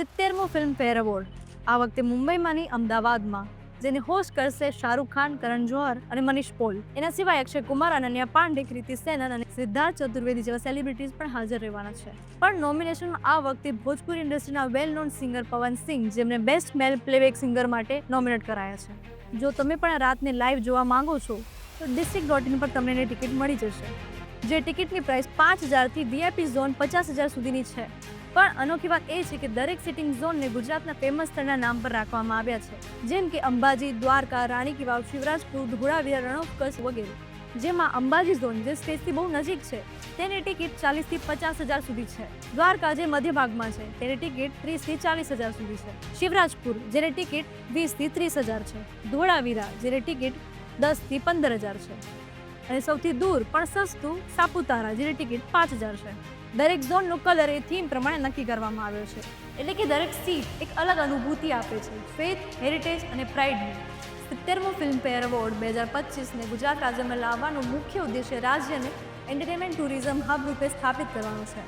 70મો Filmfare award આ વખતે મુંબઈમાંની અમદાવાદમાં, જેને હોસ્ટ કરશે શાહરુખ ખાન, કરણ જોહર અને મનીષ પોલ. એના સિવાય અક્ષય કુમાર, અનન્યા પાંડે, કૃતિ સેનન અને સિદ્ધાર્થ ચતુર્વેદી જેવા સેલિબ્રિટીઝ પણ હાજર રહેવાના છે. પણ નોમિનેશનમાં આ વખતે ભોજપુરી ઇન્ડસ્ટ્રીના વેલ નોન સિંગર પવન સિંહ, જેમને બેસ્ટ મેલ પ્લેબેક સિંગર માટે નોમિનેટ કરાયા છે. જો તમે પણ આ રાતને લાઈવ જોવા માંગો છો તો district.in પર તમને એની ટિકિટ મળી જશે. જે ટિકિટની પ્રાઇસ 5,000 થી VIP ઝોન 50,000 સુધીની છે. પણ અનોખી વાત એ છે કે દરેક સિટિંગ ઝોનને ગુજરાતના ફેમસ સ્થળના નામ પર રાખવામાં આવ્યા છે, જેમ કે અંબાજી, દ્વારકા, રાણી કી વાવ, શિવરાજપુર, ધોળાવીરા, રણ ઓફ કચ્છ વગેરે. જેમાં અંબાજી ઝોન, જે સ્ટેજથી બહુ નજીક છે, તેની ટિકિટ 40,000 થી 50,000 સુધી છે. દ્વારકા, જે મધ્ય ભાગમાં છે, તેની ટિકિટ 30,000 થી 40,000 સુધી છે. શિવરાજપુર, જેની ટિકિટ 20,000 થી 30,000 છે. ધોળાવીરા, જેની ટિકિટ 10,000 થી 15,000 છે. અને સૌથી દૂર પણ સસ્તું સાપુતારા, જેની ટિકિટ 5,000 છે. દરેક ઝોનનો કલર એ થીમ પ્રમાણે નક્કી કરવામાં આવ્યો છે, એટલે કે દરેક સીટ એક અલગ અનુભૂતિ આપે છે, ફેથ, હેરિટેજ અને પ્રાઇડની. 70મો ફિલ્મફેર એવોર્ડ 2025ને ગુજરાત રાજ્યમાં લાવવાનો મુખ્ય ઉદ્દેશ્ય રાજ્યને એન્ટરટેનમેન્ટ ટુરિઝમ હબ રૂપે સ્થાપિત કરવાનો છે.